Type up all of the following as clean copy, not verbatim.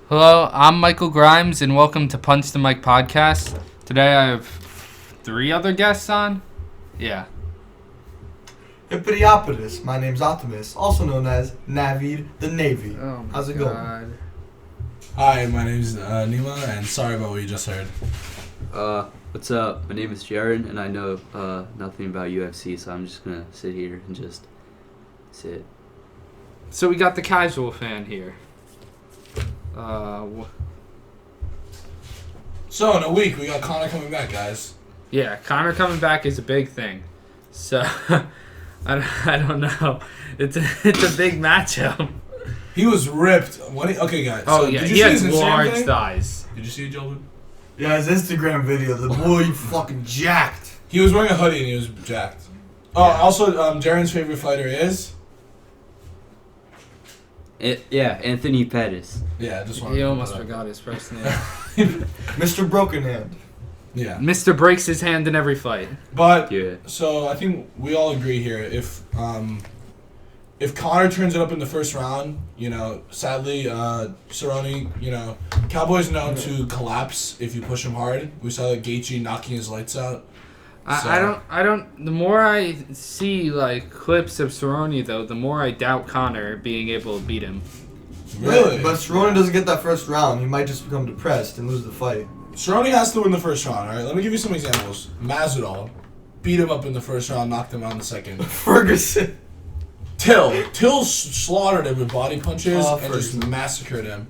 Hello, I'm Michael Grimes, and welcome to Punch the Mic podcast. Today I have 3 other guests on. Yeah. Hippotiopolis. My name's Optimus, also known as Navid the Navy. Oh How's it going? Hi, my name's Nima, and sorry about what you just heard. What's up? My name is Jared, and I know nothing about UFC, so I'm just gonna sit here and just sit. So we got the casual fan here. So in a week, we got Connor coming back, guys. Yeah, Connor coming back is a big thing. So, I don't know. It's a big matchup. He was ripped. Okay, guys. Oh, so yeah, did you he see has his Instagram large thing? thighs. Did you see it, Jolvin? Yeah, his Instagram video, the boy fucking jacked. He was wearing a hoodie and he was jacked. Oh, Yeah. also, Jaren's favorite fighter is? Anthony Pettis. Yeah, just wanted He to almost put that. forgot his first name. Mr. Broken Hand. Yeah. Mr. breaks his hand in every fight. But, Yeah. so I think we all agree here, if Connor turns it up in the first round, sadly, Cerrone, Cowboys known to collapse if you push him hard. We saw Gaethje knocking his lights out. I don't. The more I see clips of Cerrone, though, the more I doubt Connor being able to beat him. Really? But Cerrone doesn't get that first round. He might just become depressed and lose the fight. Cerrone has to win the first round, alright? Let me give you some examples. Masvidal beat him up in the first round, knocked him out in the second. Ferguson. Till slaughtered him with body punches and Ferguson. just massacred him.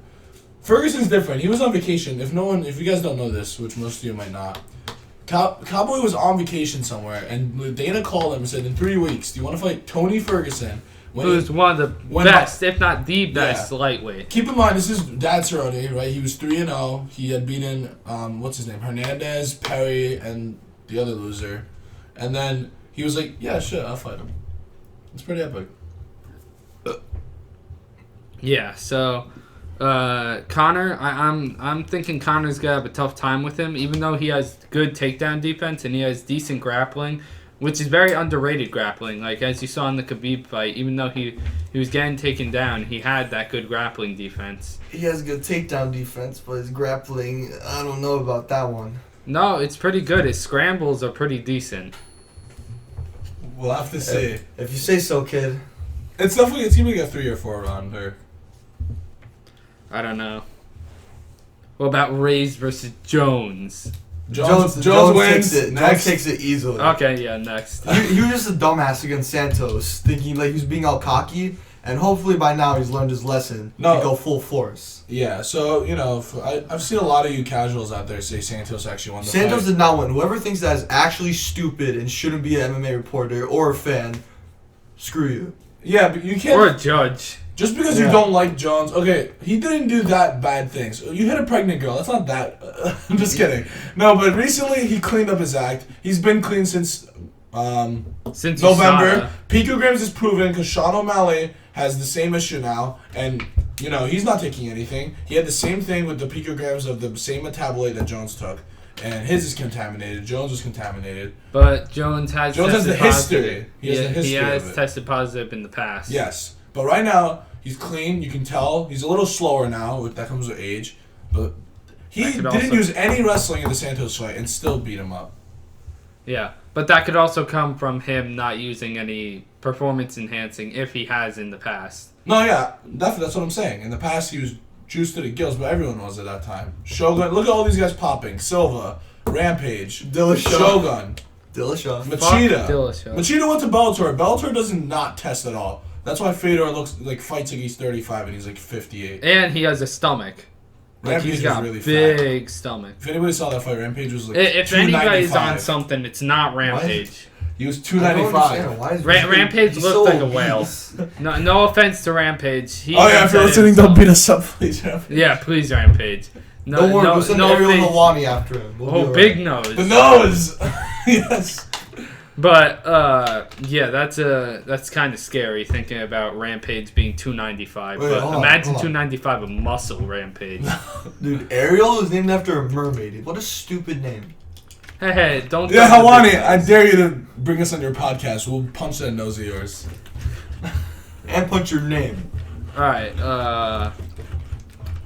Ferguson's different. He was on vacation. If you guys don't know this, which most of you might not, Cowboy was on vacation somewhere, and Dana called him and said, in 3 weeks, do you want to fight Tony Ferguson? Who's one of the best, if not the best, lightweight. Keep in mind, this is Dad Cerrone, right? He was 3-0. He had beaten, what's his name? Hernandez, Perry, and the other loser. And then he was like, yeah, sure, I'll fight him. It's pretty epic. Yeah, so Connor, I'm thinking Connor's gonna have a tough time with him, even though he has good takedown defense and he has decent grappling, which is very underrated grappling. Like as you saw in the Khabib fight, even though he was getting taken down, he had that good grappling defense. He has good takedown defense, but his grappling, I don't know about that one. No, it's pretty good. His scrambles are pretty decent. We'll have to see. If you say so, kid. It's gonna be a 3 or 4 rounder. I don't know. What about Reyes versus Jones? Jones takes wins. it. Next. Jones takes it easily. Okay, yeah, next. He was just a dumbass against Santos, thinking like he was being all cocky, and hopefully by now he's learned his lesson to go full force. Yeah, so, I've seen a lot of you casuals out there say Santos actually won the fight. Santos did not win. Whoever thinks that is actually stupid and shouldn't be an MMA reporter or a fan, screw you. Yeah, but you can't... Or a judge. Just because you don't like Jones, okay, he didn't do that bad things. You hit a pregnant girl, that's not that... I'm just kidding. No, but recently he cleaned up his act. He's been clean since November. Picograms is proven because Sean O'Malley has the same issue now, and, he's not taking anything. He had the same thing with the picograms of the same metabolite that Jones took, and his is contaminated. Jones was contaminated. But Jones has the tested history. positive. He has the history He has of it. tested positive in the past. Yes. But right now, he's clean. You can tell. He's a little slower now. That comes with age. But he didn't use any wrestling in the Santos fight and still beat him up. Yeah, but that could also come from him not using any performance enhancing if he has in the past. No, yeah. That's what I'm saying. In the past, he was juiced to the gills, but everyone was at that time. Shogun. Look at all these guys popping. Silva. Rampage. Dillashaw. Shogun. Dillashaw. Machida. Dillashaw. Machida went to Bellator. Bellator does not test at all. That's why Fedor fights like he's 35 and he's like 58. And he has a stomach. Rampage He's got was really big fat. stomach. If anybody saw that fight, Rampage was like If anybody's 295. on something, it's not Rampage. He was I don't understand. 295. Why is Rampage he's looked so like a whale. obese. No offense to Rampage. He Oh yeah, if you're said listening, himself. don't beat us up, please. Yeah, please, Rampage. No, Don't worry, no, we'll send no Ariel face- Helwani after him. We'll be Oh, alright. big nose. The nose. Yes. But yeah, that's kind of scary thinking about Rampage being 295. Wait, But hold on, imagine hold on. 295 of muscle Rampage. Dude, Ariel is named after a mermaid. What a stupid name. Hey, don't. Yeah, don't- Hawani, I dare you to bring us on your podcast. We'll punch that nose of yours. And punch your name. All right.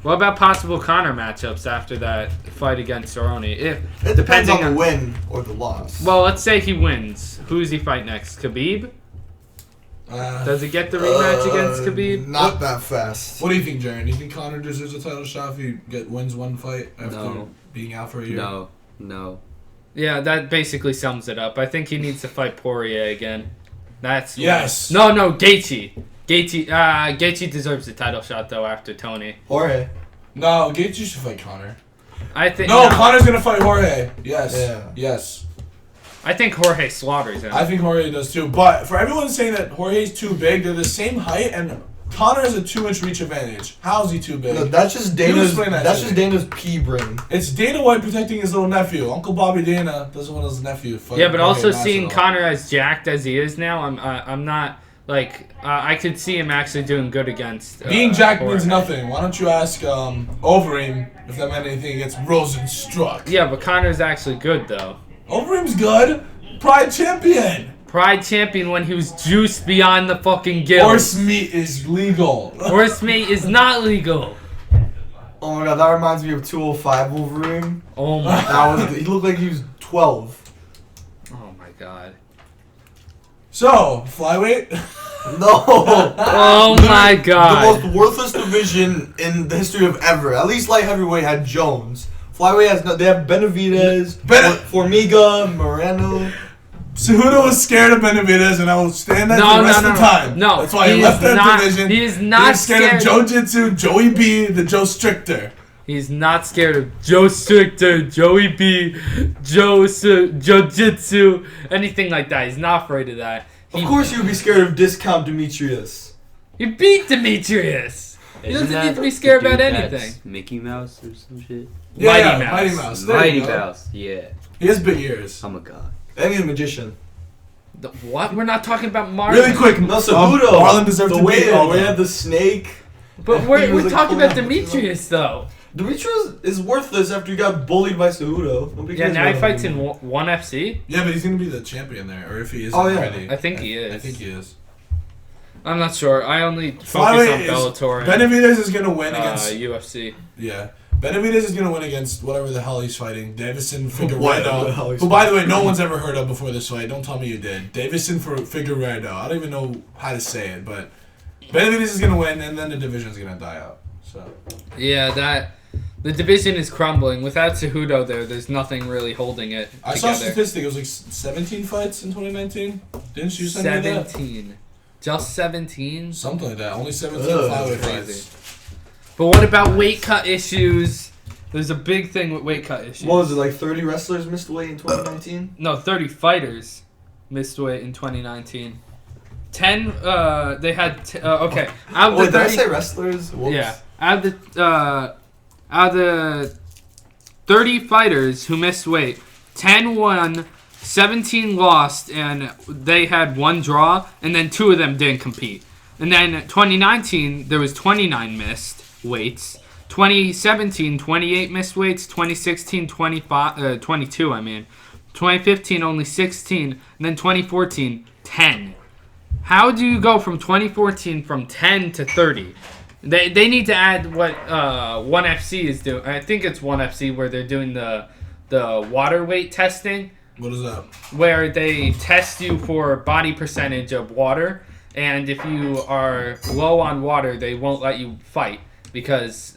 What about possible Connor matchups after that fight against Cerrone? It depends Depending on the on- win or the loss. Well, let's say he wins. Who does he fight next? Khabib? Does he get the rematch against Khabib? Not that fast. What do you think, Jaron? Do you think Connor deserves a title shot if he wins one fight after No. being out for a year? No. Yeah, that basically sums it up. I think he needs to fight Poirier again. That's Yes. No, Gaethje. Gaethje deserves a title shot though after Tony. Jorge. No, Gaethje should fight Connor. I think No, Connor's gonna fight Jorge. Yes. Yeah. Yes. I think Jorge slaughters him. I think Jorge does too. But for everyone saying that Jorge's too big, they're the same height, and Connor has a 2-inch reach advantage. How is he too big? No, that's just You Dana's. explain that That's to just me. Dana's pea brain. It's Dana White protecting his little nephew. Uncle Bobby Dana doesn't want his nephew fighting. Yeah, but Jorge also seeing Masvidal. Connor as jacked as he is now, I'm not like I could see him actually doing good against. Being jacked Jorge. means nothing. Why don't you ask Overeem if that meant anything against Rosenstruck? Yeah, but Connor's actually good though. Overeem's good. Pride champion. Pride champion when he was juiced beyond the fucking gills. Horse meat is legal. Horse meat is not legal. Oh my god, that reminds me of 205 Wolverine. Oh my. That was. He looked like he was 12. Oh my god. So, flyweight? No. Oh my god. The most worthless division in the history of ever. At least light heavyweight had Jones. Flyweight has no. They have Benavidez, Formiga, Moreno. Cejudo was scared of Benavidez, and I will stand that No, the rest no, of the no. time. No, That's why he he left is that not- division. he is not He's scared of scared. Jiu-Jitsu, Joey B, the Joe Stricter. He's not scared of Joe Stricter, Joey B, Jiu-Jitsu, anything like that. He's not afraid of that. Of course, you would be scared of Discount Demetrius. He beat Demetrius. He Isn't doesn't that need to be the scared dude about that's anything. Mickey Mouse or some shit. Mighty Mouse. Mighty Mouse. There Mighty you go. Mouse, yeah. He has big ears. I'm a god. And he's a magician. The, what? We're not talking about Marlon. Really quick, No, Cejudo. Marlon deserved the to way beat they had the snake. But He we're was, like, talking about pulling out the Demetrius though. Demetrius is worthless after he got bullied by Cejudo. Nobody Yeah, cares now he about fights him. in ONE FC. Yeah, but he's gonna be the champion there, or if he is Oh, yeah. already. I think he is. I think he is. I'm not sure. I only focus Flyweight on is Bellator and Benavidez is gonna win against. UFC. Yeah. Benavidez is going to win against whatever the hell he's fighting. Davison Whatever the hell Figueiredo. he's Who, by the way, fighting. no one's ever heard of before this fight. Don't tell me you did. Davison Figueiredo. I don't even know how to say it, but Benavidez is going to win, and then the division's going to die out. So Yeah, the division is crumbling. Without Cejudo there's nothing really holding it I saw a together. statistic. It was like 17 fights in 2019. Didn't you send me that? 17. Just 17? Something like that. Only 17 Ugh, flyweight crazy. fights. But what about weight cut issues? There's a big thing with weight cut issues. What was it, like 30 wrestlers missed weight in 2019? No, 30 fighters missed weight in 2019. 10, they had, okay. Out of Wait, the did I 30 say wrestlers? Whoops. Yeah. Out of the 30 fighters who missed weight, 10 won, 17 lost, and they had 1 draw, and then 2 of them didn't compete. And then 2019, there was 29 missed weights. 2017, 28 missed weights. 2016, 22, I mean. 2015, only 16. And then 2014, 10. How do you go from 2014 from 10 to 30? They need to add what ONE FC is doing. I think it's ONE FC where they're doing the water weight testing, What is that? where they test you for body percentage of water, and if you are low on water, they won't let you fight because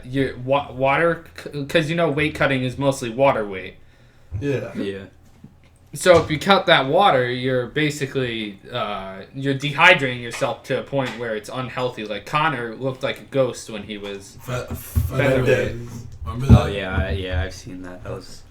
your water, because weight cutting is mostly water weight. Yeah. Yeah. So if you cut that water, you're basically you're dehydrating yourself to a point where it's unhealthy. Like Connor looked like a ghost when he was featherweight. Remember that? Oh yeah, I've seen that. That was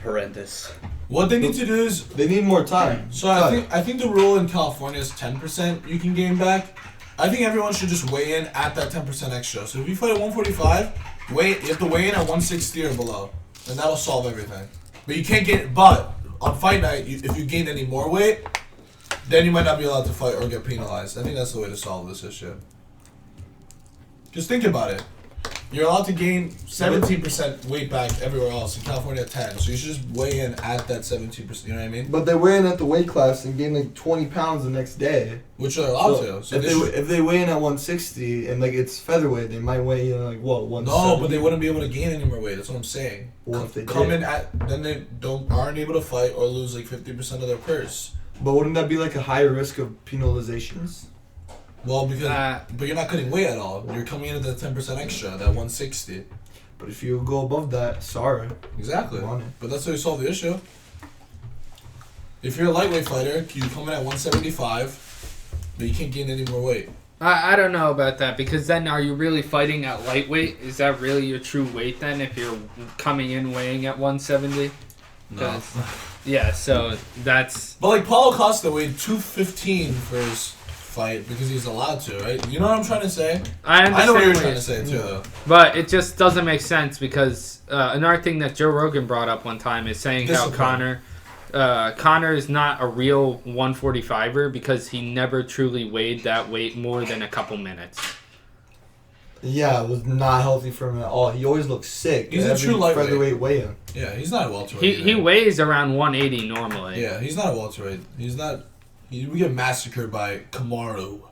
horrendous. What they need to do is They need more time. So I think the rule in California is 10% you can gain back. I think everyone should just weigh in at that 10% extra. So if you fight at 145, you have to weigh in at 160 or below, and that'll solve everything. But you can't get. But on fight night, if you gain any more weight, then you might not be allowed to fight or get penalized. I think that's the way to solve this issue. Just think about it. You're allowed to gain 17% weight back everywhere else. In California, 10. So you should just weigh in at that 17%. You know what I mean? But they weigh in at the weight class and gain like 20 pounds the next day. Which they're allowed to. So if they weigh in at 160 and like it's featherweight, they might weigh in like what 170. No, but they wouldn't be able to gain any more weight. That's what I'm saying. Well, if they come did. in at then they aren't able to fight or lose like 50% of their purse. But wouldn't that be like a higher risk of penalizations? Well, because but you're not cutting weight at all. You're coming in at the 10% extra, that 160. But if you go above that, sorry. Exactly. Want it. But that's how you solve the issue. If you're a lightweight fighter, you come in at 175, but you can't gain any more weight. I don't know about that, because then are you really fighting at lightweight? Is that really your true weight then if you're coming in weighing at 170? No. Yeah, so that's... But like Paulo Costa weighed 215 for his fight because he's allowed to, right? You know what I'm trying to say? I understand know what you're what trying to say too, though. But it just doesn't make sense because another thing that Joe Rogan brought up one time is saying how Conor is not a real 145er because he never truly weighed that weight more than a couple minutes. Yeah, it was not healthy for him at all. He always looks sick. He's a true lightweight. Featherweight weigh-in. Yeah, he's not a welterweight. He weighs around 180 normally. Yeah, he's not a welterweight. He's not. We get massacred by Kamaru,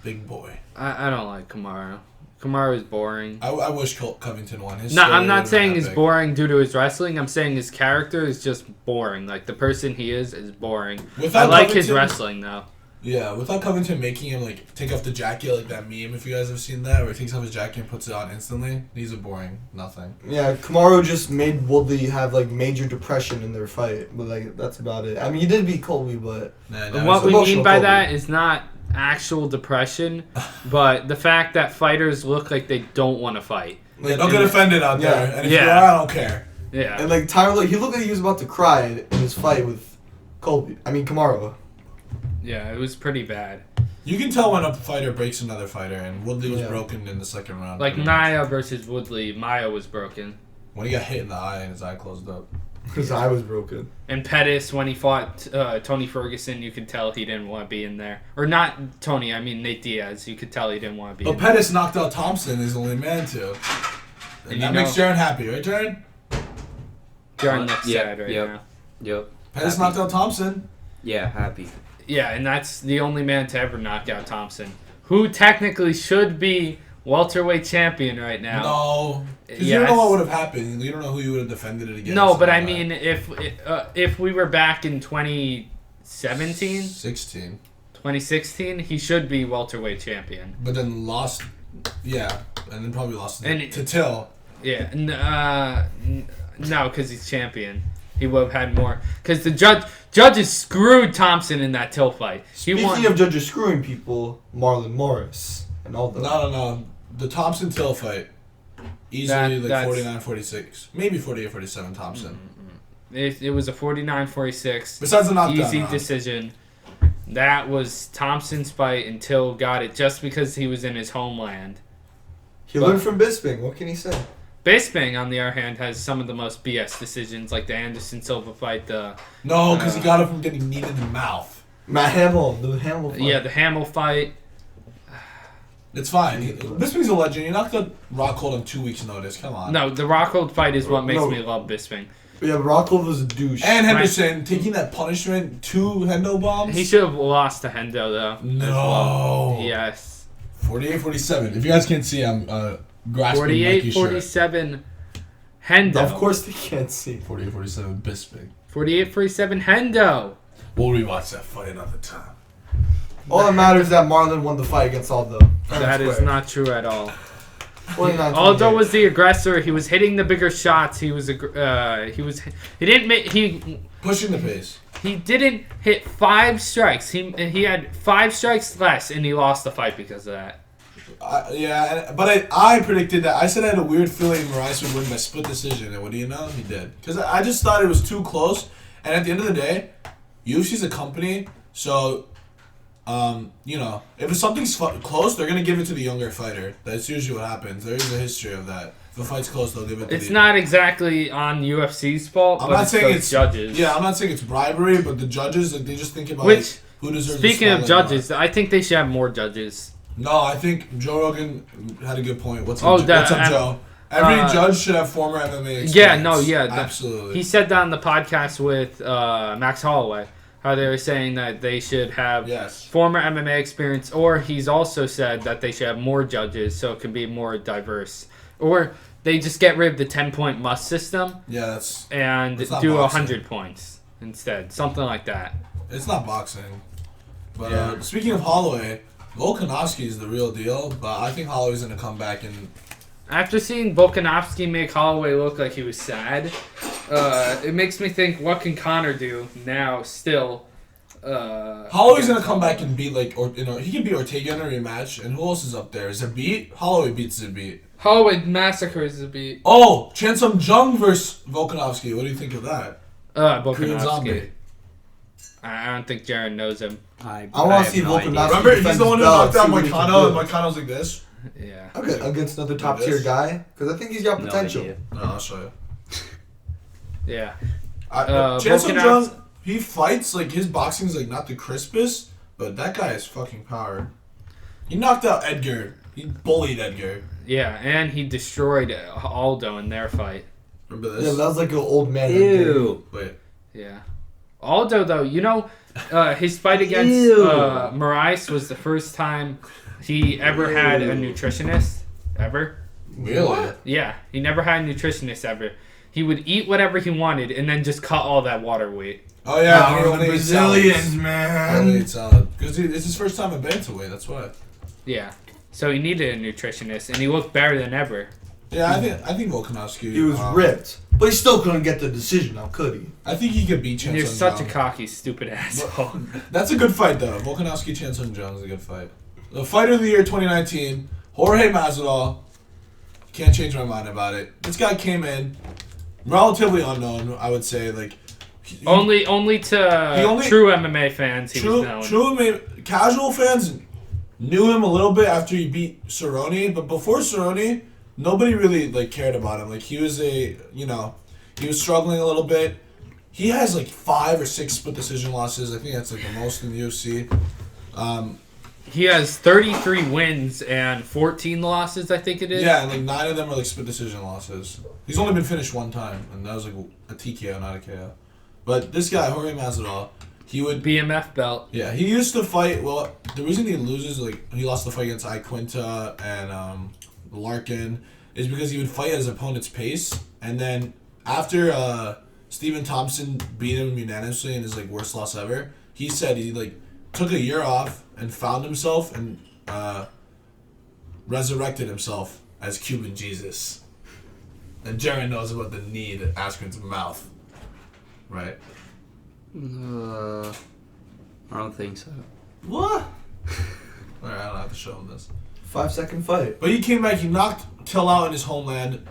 big boy. I don't like Kamaru. Kamaru is boring. I wish Covington won. No, I'm not saying he's boring due to his wrestling. I'm saying his character is just boring. Like, the person he is boring. Without I like his Covington- wrestling, though. Yeah, without Covington making him like take off the jacket, like that meme. If you guys have seen that, where he takes off his jacket and puts it on instantly, he's a boring nothing. Yeah, Kamaru just made Woodley have like major depression in their fight, but like that's about it. I mean, he did beat Colby, but And what we mean by that is not actual depression, but the fact that fighters look like they don't want to fight. Yeah, don't get offended out there. Yeah. And if you are, I don't care. Yeah. and like Tyler, he looked like he was about to cry in his fight with Colby. I mean Kamaru. Yeah, it was pretty bad. You can tell when a fighter breaks another fighter, and Woodley was Yeah. broken in the second round. Like pretty much. Maya versus Woodley, Maya was broken. When he got hit in the eye and his eye closed up. His eye was broken. And Pettis, when he fought Tony Ferguson, you could tell he didn't want to be in there. Or not Tony, I mean Nate Diaz. You could tell he didn't want to be But in there. Pettis knocked out Thompson, his only man too. And And that you makes know- Jaron happy, right, Jaron? Jaron looks Yep, sad right yep. now. Yep. Pettis Happy. knocked out Thompson. Yeah, happy. Yeah, and that's the only man to ever knock out Thompson, who technically should be welterweight champion right now. No. Because you don't know what would have happened. You don't know who you would have defended it against. No, but and I all that. mean, if we were back in 2017, 2016, he should be welterweight champion. But then lost. Yeah. And then probably lost And to Till. Yeah, no, because he's champion. He would have had more. Because the judges screwed Thompson in that Till fight. He Speaking won. of judges screwing people, Marlon Morris and all the. No. The Thompson Till fight. Easily That's- 49-46. Maybe 48-47 Thompson. It was a 49-46. Besides the knockdown. Easy round. decision. That was Thompson's fight until got it just because he was in his homeland. He learned from Bisping. What can he say? Bisping, on the other hand, has some of the most BS decisions, like the Anderson Silva fight, No, because he got it from getting kneed in the mouth. Matt Hamill, the Hamill fight. the Hamill fight. It's fine. Bisping's a legend. He knocked out Rockhold on 2 weeks' notice. Come on. No, the Rockhold fight is what makes No. me love Bisping. Yeah, Rockhold was a douche. And Henderson taking that punishment, 2 Hendo bombs. He should have lost to Hendo, though. No. as well. Yes. 48-47. If you guys can't see, I'm grasping Mikey's shirt. 48-47 Hendo. Of course they can't see. 48-47 Bisping. 48-47 Hendo. We'll rewatch that fight another time. All that matters is that Marlon won the fight against Aldo. That is not true at all. 29-28. Aldo was the aggressor. He was hitting the bigger shots. He Pushing the pace. He didn't hit 5 strikes. He had 5 strikes less, and he lost the fight because of that. But I predicted that. I said I had a weird feeling Moraes would win by split decision, and what do you know? He did. Because I just thought it was too close, and at the end of the day, UFC's a company, so, if something's close, they're going to give it to the younger fighter. That's usually what happens. There is a history of that. If a fight's close, they'll give it to It's not exactly on UFC's fault, I'm but not it's saying the it's judges. Yeah, I'm not saying it's bribery, but the judges, they just think about Which, who deserves speaking the of spotlight judges, I think they should have more judges. No, I think Joe Rogan had a good point. What's Oh, up, that- what's up, Joe? Every judge should have former MMA experience. Yeah, no, yeah, absolutely. He said that on the podcast with Max Holloway, how they were saying that they should have Yes. former MMA experience, or he's also said that they should have more judges so it can be more diverse. Or they just get rid of the 10-point must system Yeah, that's. and It's not do boxing. 100 points instead. Something like that. It's not boxing. But Yeah. speaking of Holloway, Volkanovski is the real deal, but I think Holloway's going to come back and. After seeing Volkanovski make Holloway look like he was sad, it makes me think, what can Conor do now still? Holloway's going to come back and beat, like, or he can beat Ortega in a rematch, and who else is up there? Zabit? Holloway beats Zabit. Holloway massacres the beat. Oh, Chan Sung Jung versus Volkanovski. What do you think of that? Korean Volkanovski. Zombie. I don't think Jaron knows him. I want to see Volkanovski. Remember, he's defend the one who his belt, knocked out see what he can Moicano, do. and Moicano's like this. Yeah. Okay, against another top tier guy, because I think he's got No potential. idea. No, I'll show you. Yeah. Chan Sung Volkanovski- Jung, he fights, like, his boxing's, like, not the crispest, but that guy has fucking power. He knocked out Edgar. He bullied Edgar. Yeah, and he destroyed Aldo in their fight. Remember Yeah, this? that was like an old man. Ew. Wait. Yeah. Aldo, though, his fight against Ew. Moraes was the first time he ever had a nutritionist. Ever. Really? Yeah, he never had a nutritionist ever. He would eat whatever he wanted and then just cut all that water weight. Oh, yeah. Power he of the only ate Brazilians, salads. He only man. ate salad. Because it's his first time at bantamweight, that's why. Yeah. So he needed a nutritionist, and he looked better than ever. Yeah, I think Volkanovski. He was ripped, but he still couldn't get the decision. Now could he? I think he could beat Chan You're Sung such a Jung. cocky, stupid asshole. That's a good fight, though. Volkanovski, Chan Sung Jung is a good fight. The fighter of the year 2019, Jorge Masvidal. Can't change my mind about it. This guy came in relatively unknown, I would say. Like only to true MMA fans he was known. casual fans knew him a little bit after he beat Cerrone, but before Cerrone, nobody really like cared about him. Like he was he was struggling a little bit. He has like 5 or 6 split decision losses. I think that's like the most in the UFC. He has 33 wins and 14 losses, I think it is. Yeah, and like 9 of them are like split decision losses. He's only been finished 1 time, and that was like a TKO, not a KO. But this guy, Jorge Masvidal, he would BMF belt. Yeah, he used to fight. Well, the reason he loses, like he lost the fight against Quinta and Larkin, is because he would fight at his opponent's pace, and then after Stephen Thompson beat him unanimously in his like worst loss ever, he said he like took a year off and found himself and resurrected himself as Cuban Jesus. And Jerry knows about the knee at Askren's mouth, right? I don't think so. What? Alright, I don't have to show him this. 5-second fight. But he came back, he knocked Till out in his homeland,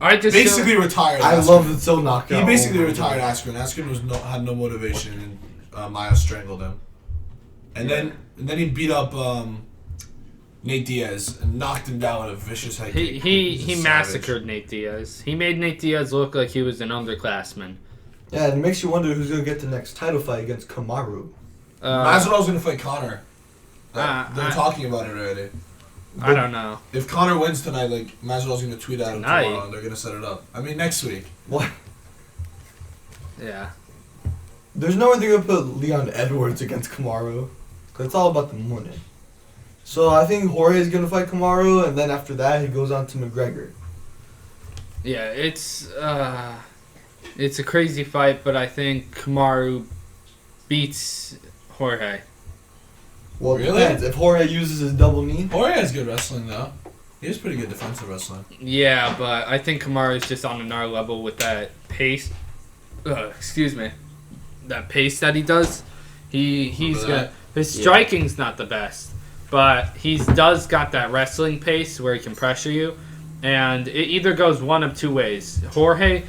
I just basically retired I Askren. love the Till knockout. He basically Oh my retired God. Askren. Askren had no motivation, and Maya strangled him. And then he beat up Nate Diaz and knocked him down with a vicious head kick. he He's a massacred Nate Diaz. He made Nate Diaz look like he was an underclassman. Yeah, and it makes you wonder who's gonna get the next title fight against Kamaru. Masvidal's gonna fight Conor. Uh, They're I- talking about it already. I don't know. If Conor wins tonight, like Masvidal's gonna tweet at him Tonight? tomorrow, and they're gonna set it up. I mean, next week. What? Yeah. There's no way they're gonna put Leon Edwards against Kamaru, cause it's all about the money. So I think Jorge is gonna fight Kamaru, and then after that he goes on to McGregor. Yeah, it's a crazy fight, but I think Kamaru beats Jorge. Well, it Really? depends. If Jorge uses his double knee, Jorge has good wrestling though. He has pretty good defensive wrestling. Yeah, but I think Kamaru is just on another level with that pace. Excuse me. That pace that he does. He's Remember gonna. that? His Yeah. striking's not the best, but he's does got that wrestling pace where he can pressure you, and it either goes one of 2 ways. Jorge.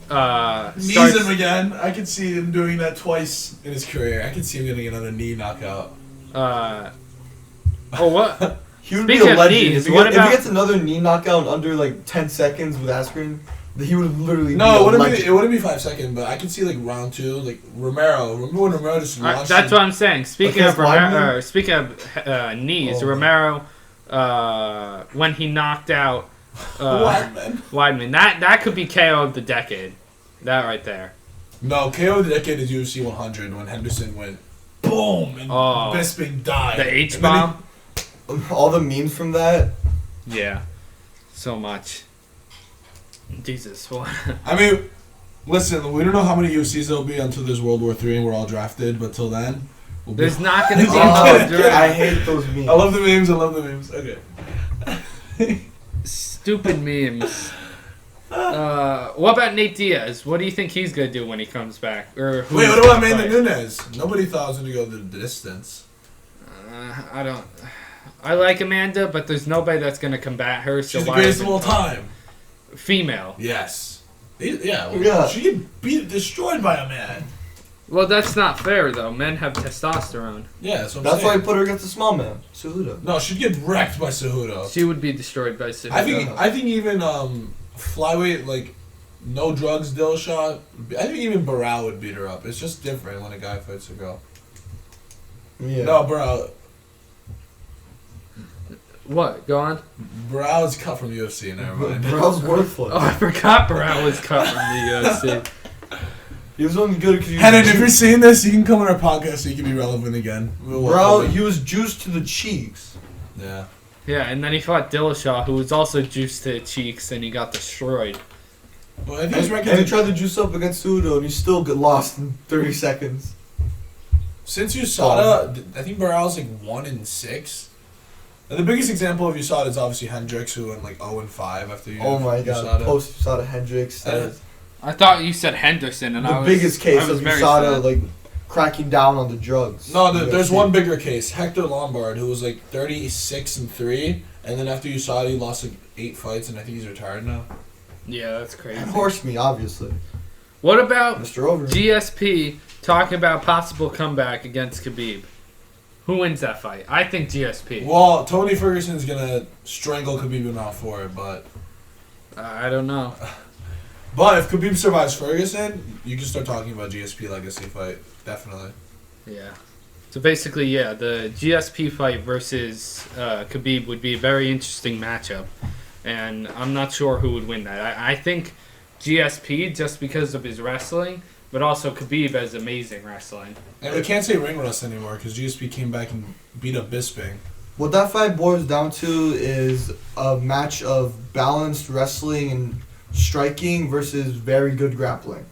Knees Starts, him again. I could see him doing that twice in his career. I could see him getting another knee knockout. oh what? he would Speaking be a of legend. knees, if, what if about- he gets another knee knockout in under like 10 seconds with Askren, he would literally No, be it a wouldn't legend. be. It wouldn't be 5 seconds, but I could see like round 2, like Romero. Remember when Romero just launched? That's what I'm saying. Speaking Against of Romero, Weidman? speaking of knees, Oh. Romero when he knocked out Weidman. Weidman. That could be KO of the decade. That right there. No, KO of the decade is UFC 100 when Henderson went boom and Bisping died. The H And then he- bomb. All the memes from that. Yeah, so much. Jesus, what? I mean, listen, we don't know how many UFCs there'll be until there's World War III and we're all drafted, but till then, we'll be. There's not gonna be Oh, no draft. I hate those memes. I love the memes. I love the memes. Okay. Stupid memes. What about Nate Diaz? What do you think he's gonna do when he comes back? Or who's Wait, what about gonna Amanda fight? Nunes? Nobody thought I was going to go the distance. I don't. I like Amanda, but there's nobody that's gonna combat her. So She's the why greatest of even all try? time. Female. Yes. Yeah. Well, Yeah. She get destroyed by a man. Well, that's not fair though. Men have testosterone. Yeah, that's what I'm That's why saying. he put her against the small man, Cejudo. No, she'd get wrecked by Cejudo. She would be destroyed by Cejudo. I think even flyweight, like, no drugs Dillashaw, I think even Barao would beat her up. It's just different when a guy fights a girl. Yeah. No, Barao What? Go on. is cut from UFC, never mind. Bro's worthless. Oh, I forgot Barao was cut from the UFC. He was only good because he Hennon, was if you're seeing this, you can come on our podcast so you can be relevant again. Bro, he was juiced to the cheeks. Yeah. Yeah, and then he fought Dillashaw, who was also juiced to the cheeks, and he got destroyed. Well, I think And, his record and he tried to juice up against Cejudo, and he still got lost in 30 seconds. since USADA, I think Barao's like 1-6. And the biggest example of USADA is obviously Hendricks, who went like 0-5 after Oh my god, USADA. post USADA Hendricks. That is I thought you said Henderson, and I the was biggest case I was of very USADA, sad. like, cracking down on the drugs. No, there's UFC. one bigger case. Hector Lombard, who was like 36-3, and then after USADA, he lost like 8 fights, and I think he's retired now. Yeah, that's crazy. And horse me, obviously. What about Mr. Over. GSP talking about possible comeback against Khabib? Who wins that fight? I think GSP. Well, Tony Ferguson's gonna strangle Khabib in round 4, but I don't know. if Khabib survives Ferguson, you can start talking about GSP legacy fight. Definitely. Yeah. So basically, yeah, the GSP fight versus Khabib would be a very interesting matchup, and I'm not sure who would win that. I think GSP just because of his wrestling, but also Khabib has amazing wrestling. And we can't say ring rust anymore because GSP came back and beat up Bisping. What that fight boils down to is a match of balanced wrestling and striking versus very good grappling,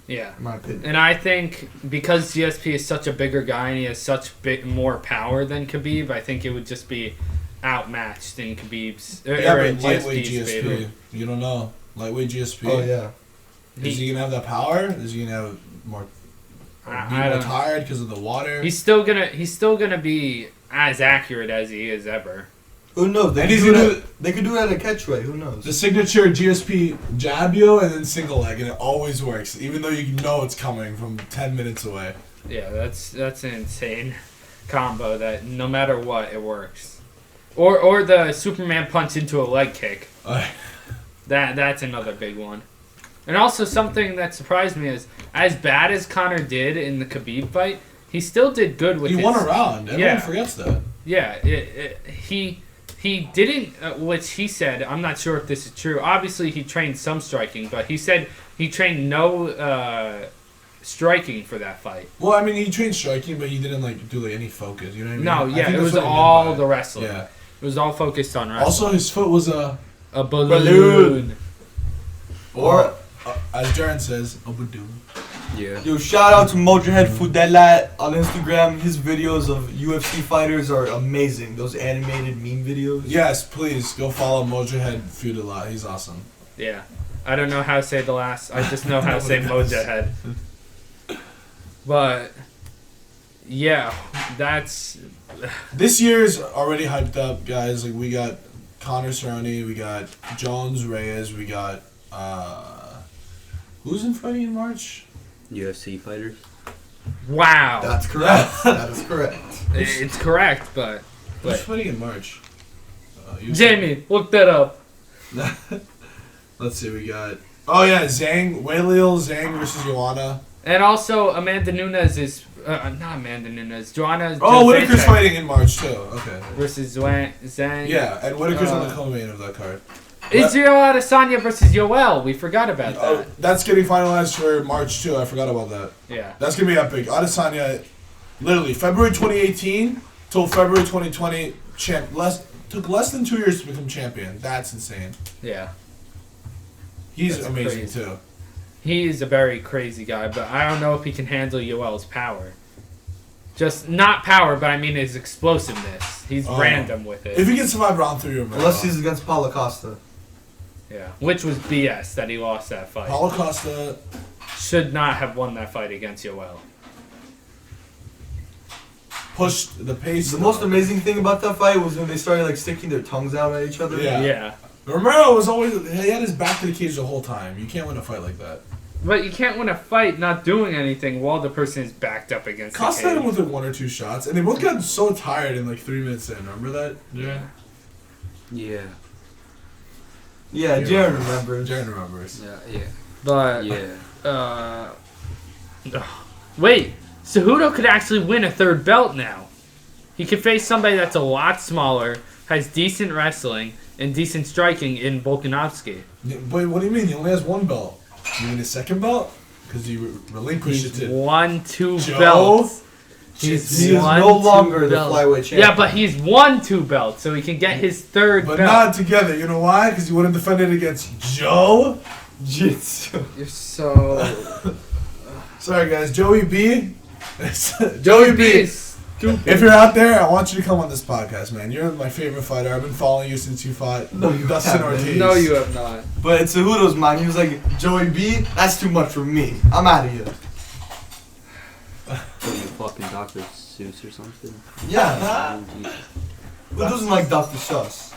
Yeah. in my opinion. And I think because GSP is such a bigger guy and he has such more power than Khabib, I think it would just be outmatched in Khabib's Yeah, in but lightweight GSP's GSP. favor. You don't know. Lightweight GSP. Oh, yeah. Is he gonna have that power? Is he gonna have more? Be I more don't. tired because of the water? He's still gonna be as accurate as he is ever. Who knows? They And could, he's do gonna- that, they could do that at catchweight. Who knows? The signature GSP jab you and then single leg, and it always works, even though you know it's coming from 10 minutes away. Yeah, that's an insane combo that no matter what it works. Or the Superman punch into a leg kick. That's another big one. And also something that surprised me is as bad as Conor did in the Khabib fight, he still did good with He his, won a round. Everyone Yeah. forgets that. Yeah, he didn't, which he said, I'm not sure if this is true. Obviously, he trained some striking, but he said he trained no striking for that fight. Well, I mean, he trained striking, but he didn't like do like any focus. You know what I mean? No, I yeah, think it that's was what he meant all by it. the wrestling. Yeah. It was all focused on wrestling. Also, his foot was a balloon. balloon. Or, as Darren says, a badoon. Yeah. yo, shout out to Motorhead Fudela on Instagram. His videos of UFC fighters are amazing. Those animated meme videos. Yes, please go follow Mojohead Feud a lot. He's awesome. Yeah. I don't know how to say the last. I just know how to say Nobody does. Mojahead. But, yeah, that's... This year's already hyped up, guys. Like we got Conor Cerrone, we got Jones Reyes, we got who's in fighting in March? UFC fighters. Wow. That's correct. That is correct. It's correct, but... Who's fighting in March? Jamie, look that up. Let's see, we got. Oh yeah, Zhang Weiliu Zhang versus Joanna. And also, Amanda Nunes is not Amanda Nunes. Joanna. Oh, Whitaker's Jędrzejczyk fighting in March too. Okay. versus Zhang. Yeah, and Whitaker's on the co-main of that card. Israel Adesanya versus Yoel. We forgot about that. Oh, that's getting finalized for March too. I forgot about that. Yeah. That's gonna be epic. Adesanya, literally February 2018 till February 2020, took less than 2 years to become champion. That's insane. Yeah. He's That's amazing crazy. too. He's a very crazy guy, but I don't know if he can handle Yoel's power. Just not power, but I mean his explosiveness. He's random with it. If he can survive round 3 or more. Unless he's against Paulo Costa. Yeah. Which was BS that he lost that fight. Paulo Costa. Should not have won that fight against Yoel. Pushed the pace. The most amazing thing about that fight was when they started like sticking their tongues out at each other. Yeah. Yeah. Romero was always, he had his back to the cage the whole time. You can't win a fight like that. But you can't win a fight not doing anything while the person is backed up against Costa the hit him cage. with like 1 or 2 shots, and they both got so tired in like 3 minutes in. Remember that? Yeah. Yeah. Yeah, Jared remembers. Jared remembers. Yeah. But Yeah. wait, Cejudo could actually win a third belt now. He could face somebody that's a lot smaller, has decent wrestling and decent striking in Volkanovski. But what do you mean? He only has 1 belt. You mean his second belt? Because you relinquished He's it to won 2 Joe? belts. He He's is won no 2 longer the belts. flyweight champion. Yeah, but he's won 2 belts, so he can get his third but belt. not together. You know why? Because you wouldn't defend it against Joe. Jitsu. You're so... Sorry guys, Joey B. Joey B. is stupid. If you're out there, I want you to come on this podcast, man. You're my favorite fighter. I've been following you since you fought No, you Dustin haven't. Ortiz. No, you have not. But in Cejudo's mind, he was like, Joey B, that's too much for me. I'm out of here. What, you fucking Dr. Seuss or something? Yeah. Jesus. Who doesn't like Dr. Sus?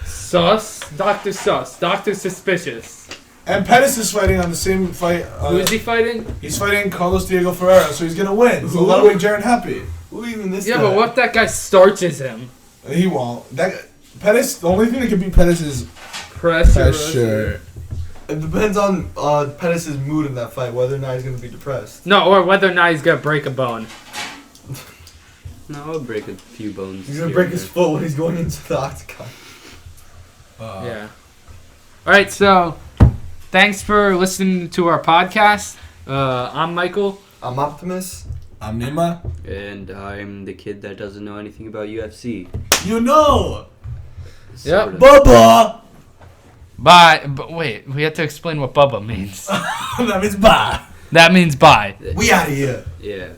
Sus? Dr. Sus. Dr. Suspicious. And Pettis is fighting on the same fight. Who is he fighting? He's fighting Carlos Diego Ferreira, so he's gonna win. So Who? that'll make Jaren happy. Who even this Yeah, guy? but what if that guy starches him? He won't. That Pettis. The only thing that can beat Pettis is Pressure. It depends on Pettis' mood in that fight, whether or not he's going to be depressed. No, or whether or not he's gonna break a bone. No, I'll break a few bones. He's going to here break and his there. foot when he's going into the octagon. Yeah. Alright, so thanks for listening to our podcast. I'm Michael. I'm Optimus. I'm Nima. And I'm the kid that doesn't know anything about UFC. You know, Yep. Sorta. Bubba. Bye. But wait, we have to explain what Bubba means. That means bye. That means bye. We out of here. Yeah.